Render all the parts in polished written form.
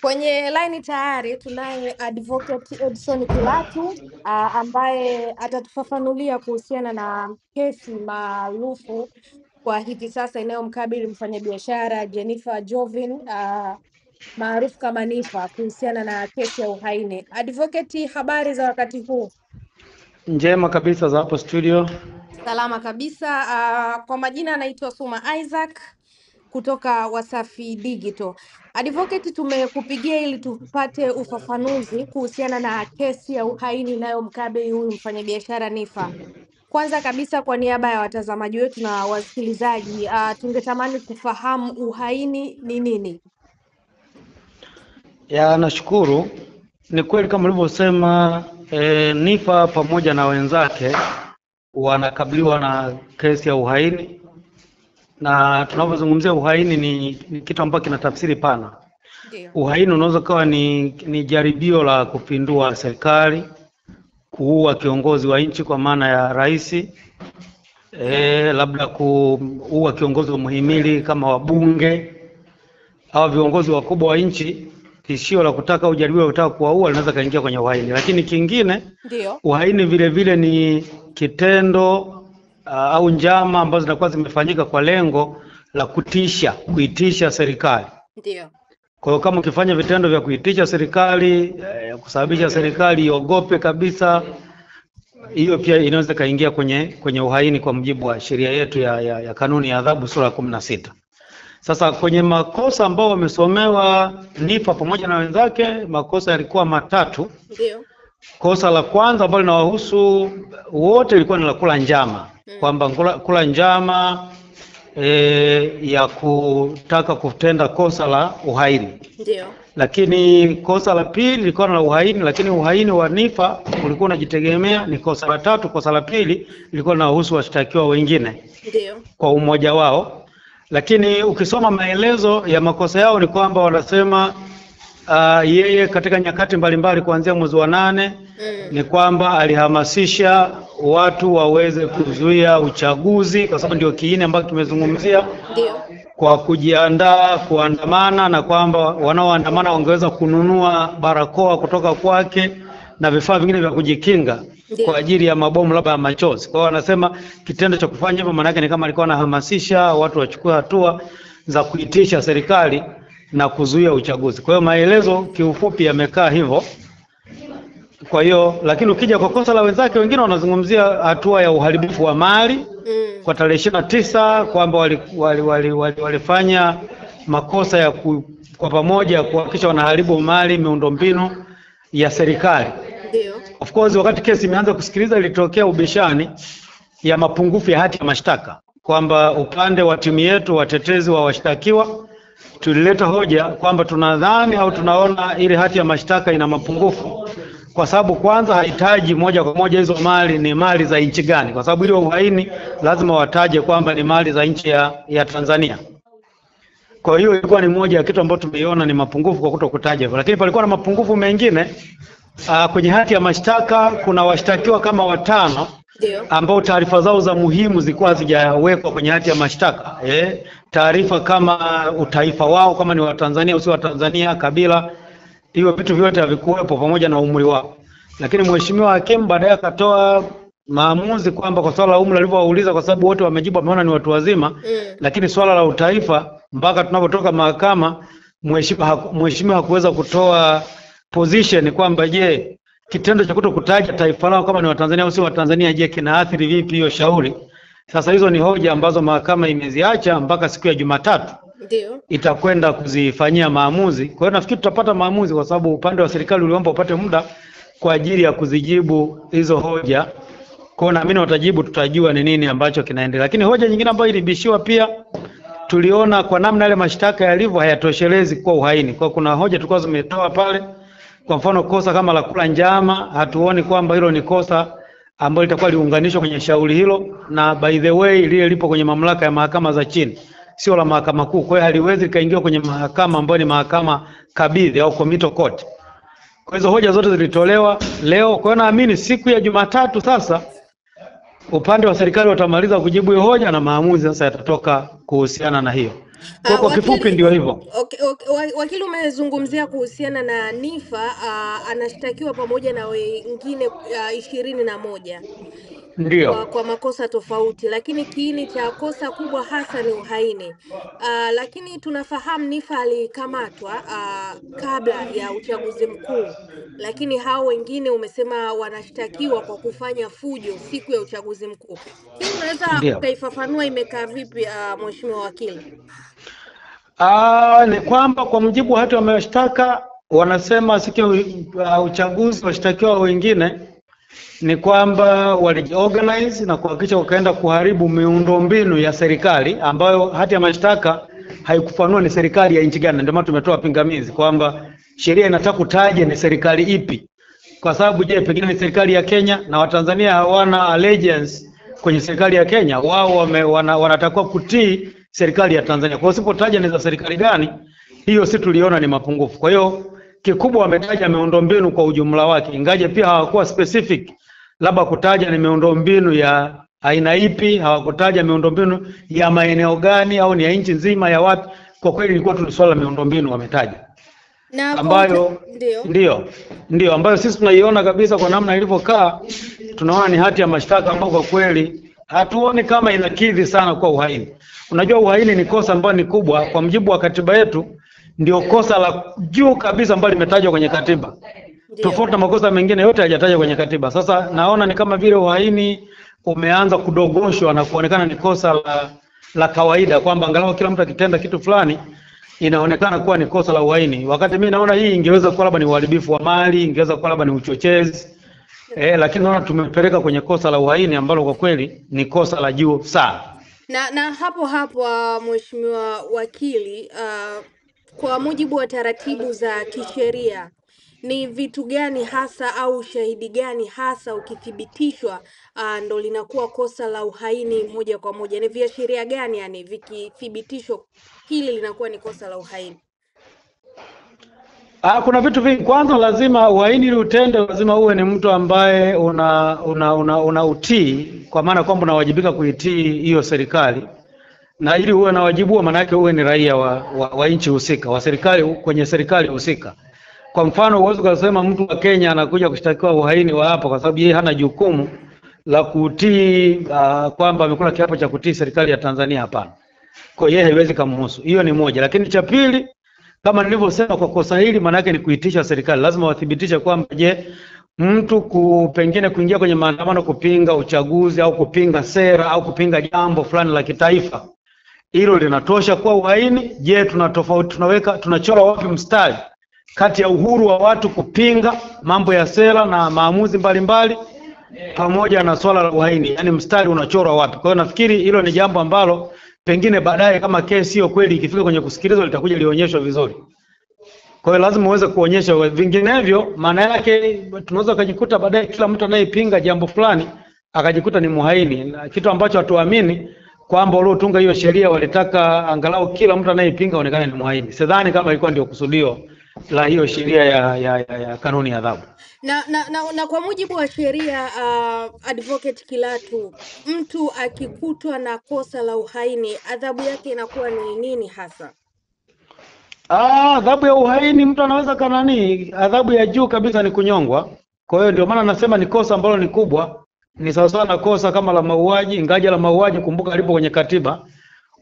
Kwenye line tayari tunaye Advocate Edson Kilatu ambaye atatufafanulia kuhusiana na kesi maarufu kwa hivi sasa inayomkabili mfanyabiashara Jennifer Jovin maarufu kama Niffer kuhusiana na kesi ya uhaini. Advocate, habari za wakati huu? Njema kabisa za hapo studio. Salama kabisa. Kwa majina anaitwa Suma Isaac kutoka Wasafi Digital. Advocate, tumekupigia ili tupate ufafanuzi kuhusiana na kesi ya uhaini inayomkabili huyu mfanyabiashara Niffer. Kwanza kabisa, kwa niaba ya watazamaji wetu na wasikilizaji, tungetamani kufahamu uhaini ni nini? Nashukuru. Ni kweli kama ulivyosema, Niffer pamoja na wenzake wanakabiliwa na kesi ya uhaini, na tunapozungumzia uhaini ni kitu ambacho kina tafsiri pana. Ndio. Uhaini unaweza kuwa ni jaribio la kupindua serikali, kuua kiongozi wa nchi kwa maana ya rais, labda kuua kiongozi wa muhimili kama wabunge au viongozi wakubwa wa nchi. Tishio la kutaka ujaribio la kutaka kuwaua linaweza kaingia kwenye uhaini. Lakini kingine, Ndio, uhaini vile vile ni kitendo au njama ambazo zinakuwa zimefanyika kwa lengo la kuitisha serikali. ndio. Kwa hiyo kama ukifanya vitendo vya kuitisha serikali, kusababisha serikali iogope kabisa, hiyo pia inaweza kaingia kwenye uhaini kwa mujibu wa sheria yetu ya kanuni ya adhabu sura ya 16. Sasa kwenye makosa ambao wamesomewa Niffer pamoja na wenzake, makosa yalikuwa matatu. Ndio. Kosa la kwanza ambalo linawahusu wote lilikuwa ni la kula njama. Kwamba kula njama ya kutaka kutenda kosa la uhaini. Ndio. Lakini kosa la pili lilikuwa la uhaini, lakini uhaini wa Niffer ulikuwa unajitegemea. Ni kosa la tatu. Kosa la pili lilikuwa linahusu washtakiwa wengine. Ndio. Kwa umoja wao. Lakini ukisoma maelezo ya makosa yao ni kwamba wanasema yeye katika nyakati mbalimbali kuanzia mwezi wa 8 ni kwamba alihamasisha watu waweze kuzuia uchaguzi, kwa sababu ndio kiini ambacho tumezungumzia. Ndio. Kwa kujiandaa kuandamana, na kwamba wanaoandamana wangeweza kununua barakoa kutoka kwake na vifaa vingine vya kujikinga kwa ajili ya mabomu labda ya machozi. Kwa hiyo wanasema kitendo cha kufanya hivyo maana yake ni kama alikuwa anahamasisha watu wachukue hatua za kuitisha serikali na kuzuia uchaguzi. Kwa hiyo maelezo kiufupi yamekaa hivyo. Kwa hiyo lakini ukija kwa kosa la wenzake, wengine wanazungumzia hatua ya uharibifu wa mali kwa tarehe 29, kwamba walifanya makosa ya kwa pamoja kuhakikisha wanaharibu mali, miundombinu ya serikali. Ndio. Of course wakati kesi imeanza kusikiliza ilitokea ubishani ya mapungufu ya hati ya mashtaka, kwamba upande wa timu yetu watetezi wa washtakiwa tulileta hoja kwamba tunadhani au tunaona ile hati ya mashtaka ina mapungufu, kwa sababu kwanza hahitaji moja kwa moja hizo mali ni mali za nchi gani, kwa sababu ile uhaini lazima wataje kwamba ni mali za nchi ya Tanzania. Kwa hiyo ilikuwa ni moja ya kitu ambacho tumeiona ni mapungufu kwa kutokutaja hivyo. Lakini palikuwa na mapungufu mengine. Kwenye hati ya mashtaka kuna washtakiwa kama 5 ambao taarifa zao za muhimu zilikuwa hazijawekwa kwenye hati ya mashtaka. Taarifa kama utaifa wao, kama ni wa Tanzania au si wa Tanzania, kabila, hiyo vitu vyote havikuwepo, pamoja na umri wao. Lakini mheshimiwa hakimu baadaye akatoa maamuzi kwamba kwa swala la umri alivyowauliza, kwa sababu wote wamejibu wameona ni watu wazima, lakini swala la utaifa mpaka tunapotoka mahakama mheshimiwa hakuweza kutoa position kwamba je, kitendo cha kutokutaja taifa lao kama ni wa Tanzania au si wa Tanzania, je, kinaathiri vipi hiyo shauri. Sasa hizo ni hoja ambazo mahakama imeziacha mpaka siku ya Jumatatu. Ndio. Itakwenda kuzifanyia maamuzi. Kwa hiyo nafikiri tutapata maamuzi, kwa sababu upande wa serikali uliomba upate muda kwa ajili ya kuzijibu hizo hoja. Kwa hiyo naamini watajibu, tutajua ni nini ambacho kinaendelea. Lakini hoja nyingine ambayo ilibishiwa pia, tuliona kwa namna yale mashtaka yalivyo hayatoshelezi kwa uhaini. Kwa kuna hoja tulikuwa zimetoa pale. Kwa mfano kosa kama la kula njama, hatuoni kwamba hilo ni kosa ambalo litakuwa liunganishwa kwenye shauri hilo, na by the way lile lipo kwenye mamlaka ya mahakama za chini, sio la mahakama kuu. Kwa hiyo haliwezi kaingia kwenye mahakama ambayo ni mahakama kabidhi au committal court. Kwa hizo hoja zote zilitolewa leo. Kwa hiyo naamini siku ya Jumatatu sasa upande wa serikali watamaliza kujibu hiyo hoja na maamuzi sasa yatatoka kuhusiana na hiyo. Kwa kifupi ndio hivyo. Wakili, umezungumzia kuhusiana na Niffer, anashtakiwa pamoja na wengine 21 ndio kwa makosa tofauti, lakini kiini cha kosa kubwa hasa ni uhaini. Lakini tunafahamu Niffer alikamatwa kabla ya uchaguzi mkuu, lakini hao wengine umesema wanashtakiwa kwa kufanya fujo siku ya uchaguzi mkuu. Hii unaweza ukaifafanua imekaa vipi, mheshimiwa wakili? Ni kwamba kwa mujibu wa hati wa mashtaka wanasema siku ya uchaguzi washtakiwa wengine ni kwamba walijiorganize na kuhakikisha wakaenda kuharibu miundombinu ya serikali ambayo hati ya mashtaka haikufanua ni serikali ya nchi gani. Ndio maana tumetoa pingamizi kwamba sheria inataka kutaja ni serikali ipi, kwa sababu je, pengine ni serikali ya Kenya na Watanzania hawana allegiance kwenye serikali ya Kenya, wao wanatakiwa kutii serikali ya Tanzania. Kwa usipotaja ni za serikali gani, hiyo si tuliona ni mapungufu. Kwa hiyo kikubwa wametaja miundombinu kwa ujumla wake, ingaje pia hawakuwa specific labda kutaja ni miundombinu ya aina ipi, hawakutaja miundombinu ya maeneo gani au ni ya nchi nzima ya wapi. Kwa kweli ilikuwa tu swala la miundombinu wametaja, na ambayo ndio ambayo sisi tunaiona kabisa kwa namna ilivyokaa. Tunaona ni hati ya mashtaka ambayo kwa kweli hatuoni kama inakidhi sana kwa uhaini. Unajua uhaini ni kosa ambalo ni kubwa kwa mujibu wa katiba yetu, ndio kosa la juu kabisa ambalo limetajwa kwenye katiba. Tofauti na makosa mengine yote hayajatajwa kwenye katiba. Sasa naona ni kama vile uhaini umeanza kudogoshwa na kuonekana ni kosa la kawaida, kwamba angalau kila mtu akitenda kitu fulani inaonekana kuwa ni kosa la uhaini. Wakati mimi naona hii ingeweza kuwa labda ni uharibifu wa mali, ingeweza kuwa labda ni uchochezi. Lakini naona tumepeleka kwenye kosa la uhaini ambalo kwa kweli ni kosa la juu sana. Na hapo mheshimiwa wakili, kwa mujibu wa taratibu za kisheria ni vitu gani hasa au shahidi gani hasa ukithibitishwa ndo linakuwa kosa la uhaini moja kwa moja? Ni viashiria gani yani vikithibitishwa hili linakuwa ni kosa la uhaini? Kuna vitu vingi. Kwanza lazima uhaini ili utende lazima uwe ni mtu ambaye una utii, kwa maana kwamba unawajibika kuitii hiyo serikali, na ili uwe na wajibu maana yake uwe ni raia wa nchi husika, wa serikali, kwenye serikali husika. Kwa mfano uwezo kusema mtu wa Kenya anakuja kushtakiwa uhaini wa hapa kwa sababu yeye hana jukumu la kutii kwamba amekula kiapo cha kutii serikali ya Tanzania, hapana. Kwa hiyo haiwezi kumhusu. Hiyo ni moja. Lakini cha pili, kama nilivyosema, kwa kosa hili maana yake ni kuitisha serikali. Lazima wathibitishe kwamba je, mtu pengine kuingia kwenye maandamano kupinga uchaguzi au kupinga sera au kupinga jambo fulani la kitaifa, hilo linatosha kuwa uhaini? Je, tunachora wapi mstari kati ya uhuru wa watu kupinga mambo ya sera na maamuzi mbalimbali pamoja na swala la uhaini? Yaani mstari unachorwa wapi? Kwa hiyo nafikiri hilo ni jambo ambalo pengine baadaye kama kesi hiyo kweli ikifika kwenye kusikilizwa litakuja lionyeshwa vizuri. Kwa hiyo lazima uweze kuonyesha, vinginevyo maana yake tunaweza kujikuta baadaye kila mtu anayepinga jambo fulani akajikuta ni muhaini, kitu ambacho hatuamini kwamba waliotunga hiyo sheria walitaka angalau kila mtu anayepinga aonekane ni muhaini. Sidhani kama ilikuwa ndio kusudio la hiyo sheria ya kanuni ya adhabu. Na kwa mujibu wa sheria, Advocate Kilatu, mtu akikutwa na kosa la uhaini adhabu yake inakuwa ni nini hasa? Adhabu ya uhaini mtu anaweza adhabu ya juu kabisa ni kunyongwa. Kwa hiyo ndio maana nasema ni kosa ambalo ni kubwa, ni sawa na kosa kama la mauaji. Ingaja la mauaji kumbuka alipo kwenye katiba,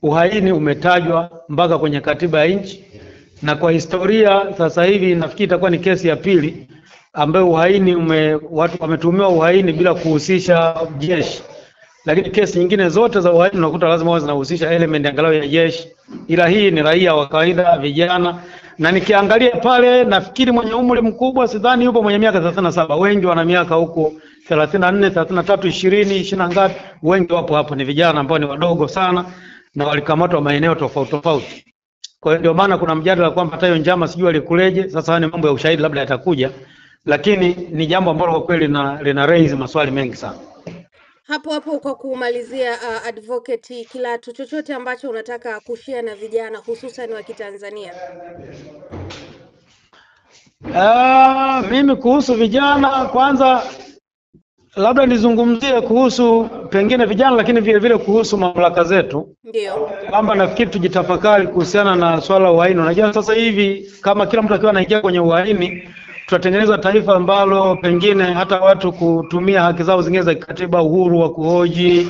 uhaini umetajwa mpaka kwenye katiba ya nchi, na kwa historia sasa hivi nafikiri itakuwa ni kesi ya pili ambayo uhaini watu wametuhumiwa uhaini bila kuhusisha jeshi. Lakini kesi nyingine zote za uhaini unakuta lazima wawe zinahusisha element angalau ya jeshi, ila hii ni raia wa kawaida, vijana. Na nikiangalia pale nafikiri mwenye umri mkubwa sidhani yupo mwenye miaka 37, wengi wana miaka huko 34, 33, 20, 20 na ngapi, wengi wapo hapo ni vijana ambao ni wadogo sana na walikamatwa maeneo tofauti tofauti. Kwa hiyo ndio maana kuna mjadala kwamba hata hiyo njama sijui alikuleje. Sasa ni mambo ya ushahidi labda yatakuja, lakini ni jambo ambalo kwa kweli lina raise maswali mengi sana. Hapo kwa kumalizia, Advocate Kilatu, chochote ambacho unataka kushare na vijana hususan wa Kitanzania? Mimi kuhusu vijana, kwanza Labda nizungumzie kuhusu pengine vijana, lakini vile vile kuhusu mamlaka zetu. Ndio. Kwamba nafikiri tujitafakari kuhusiana na swala la uhaini. Unajua sasa hivi kama kila mtu akiwa anaingia kwenye uhaini, tutatengeneza taifa ambalo pengine hata watu kutumia haki zao zingine za kikatiba, uhuru wa kuhoji,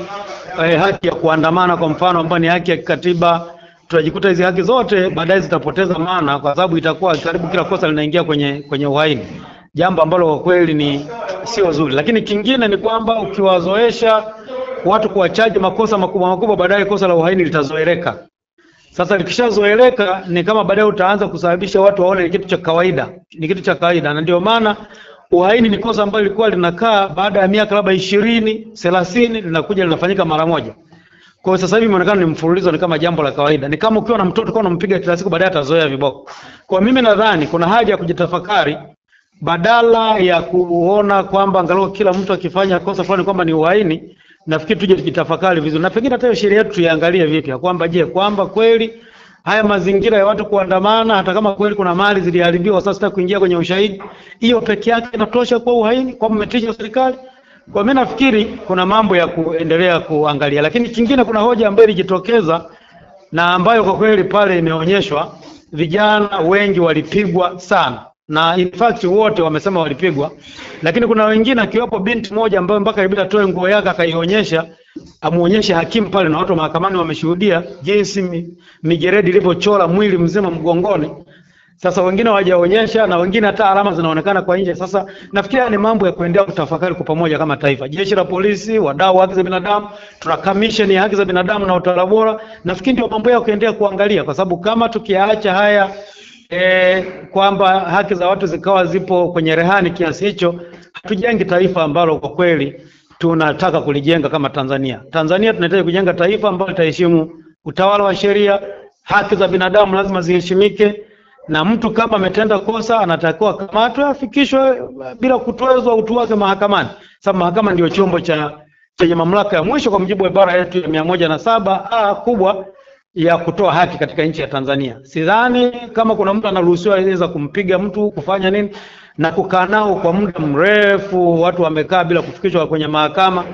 haki ya kuandamana kwa mfano, ambayo ni haki ya kikatiba, tutajikuta hizi haki zote baadaye zitapoteza maana, kwa sababu itakuwa karibu kila kosa linaingia kwenye uhaini, jambo ambalo kwa kweli ni sio zuri. Lakini kingine ni kwamba ukiwazoesha watu kuwachaji makosa makubwa makubwa, baadaye kosa la uhaini litazoeleka. Sasa likishazoeleka ni kama baadaye utaanza kusababisha watu waone ni kitu cha kawaida, ni kitu cha kawaida. Na ndio maana uhaini ni kosa ambalo lilikuwa linakaa baada ya miaka labda 20, 30 linakuja linafanyika mara moja. Kwa hiyo sasa hivi inaonekana ni mfululizo, ni kama jambo la kawaida. Ni kama ukiwa na mtoto kwa unampiga kila siku, baadaye atazoea viboko. Kwa mimi nadhani kuna haja ya kujitafakari, badala ya kuona kwamba angalau kila mtu akifanya kosa fulani kwamba ni uhaini. Nafikiri tuje tujitafakari vizuri, na pengine hata sheria yetu tuiangalie vipi, kwamba je, kwamba kweli haya mazingira ya watu kuandamana, hata kama kweli kuna mali ziliharibiwa, sasa kuingia kwenye ushahidi, hiyo peke yake inatosha kwa uhaini, kwa mmetisha serikali? Kwa mimi nafikiri kuna mambo ya kuendelea kuangalia. Lakini kingine, kuna hoja ambayo ilijitokeza na ambayo kwa kweli pale imeonyeshwa, vijana wengi walipigwa sana, na in fact wote wamesema walipigwa, lakini kuna wengine akiwapo binti moja ambaye mpaka ibidi atoe nguo yake akaionyesha, amuonyeshe hakimu pale, na watu mahakamani wameshuhudia jinsi mijeredi ilivyochora mwili mzima mgongoni. Sasa wengine hawajaonyesha, na wengine hata alama zinaonekana kwa nje. Sasa nafikiri ni mambo ya kuendelea kutafakari kwa pamoja kama taifa. Jeshi la polisi, wadau wa haki za binadamu, tuna commission ya haki za binadamu na utawala bora. Nafikiri ndio mambo ya kuendelea kuangalia, kwa sababu kama tukiacha haya kwamba haki za watu zikawa zipo kwenye rehani kiasi hicho, hatujengi taifa ambalo kwa kweli tunataka kulijenga kama Tanzania. Tanzania tunahitaji kujenga taifa ambalo litaheshimu utawala wa sheria, haki za binadamu lazima ziheshimike, na mtu kama ametenda kosa anatakiwa kamatwe, afikishwe bila kutwezwa utu wake mahakamani. Sababu mahakama ndio chombo chenye mamlaka ya mwisho kwa mujibu wa ibara yetu ya 107A kubwa ya kutoa haki katika nchi ya Tanzania. Sidhani kama kuna mtu anaruhusiwa aweza kumpiga mtu, kufanya nini na kukaa nao kwa muda mrefu, watu wamekaa bila kufikishwa kwenye mahakama.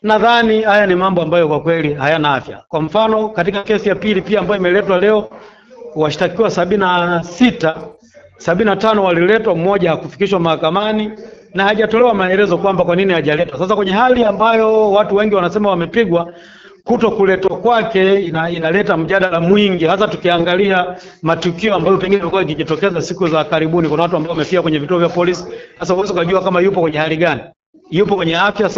Nadhani haya ni mambo ambayo kwa kweli hayana afya. Kwa mfano, katika kesi ya pili pia ambayo imeletwa leo, washtakiwa 76, 75 waliletwa, mmoja hakufikishwa mahakamani na hajatolewa maelezo kwamba kwa nini hajaletwa. Sasa kwenye hali ambayo watu wengi wanasema wamepigwa, kuto kuletwa kwake inaleta mjadala mwingi, hasa tukiangalia matukio ambayo pengine yalikuwa yakijitokeza siku za karibuni. Kuna watu ambao wamefia kwenye vituo vya polisi. Sasa uwezo kujua kama yupo kwenye hali gani, yupo kwenye afya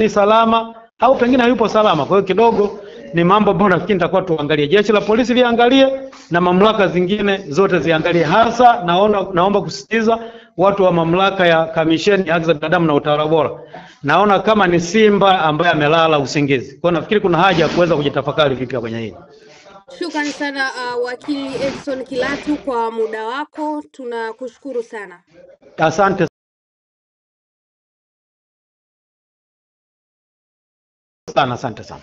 salama au pengine hayupo salama. Kwa hiyo kidogo ni mambo ambayo nafikiri nitakuwa tuangalie, jeshi la polisi liangalie na mamlaka zingine zote ziangalie. Hasa naomba kusisitiza watu wa mamlaka ya kamisheni ya haki za binadamu na utawala bora, naona kama ni simba ambaye amelala usingizi. Kwa nafikiri kuna haja ya kuweza kujitafakari vipi kwenye hili. Shukrani sana wakili Edson Kilatu kwa muda wako, tunakushukuru sana. Asante sana.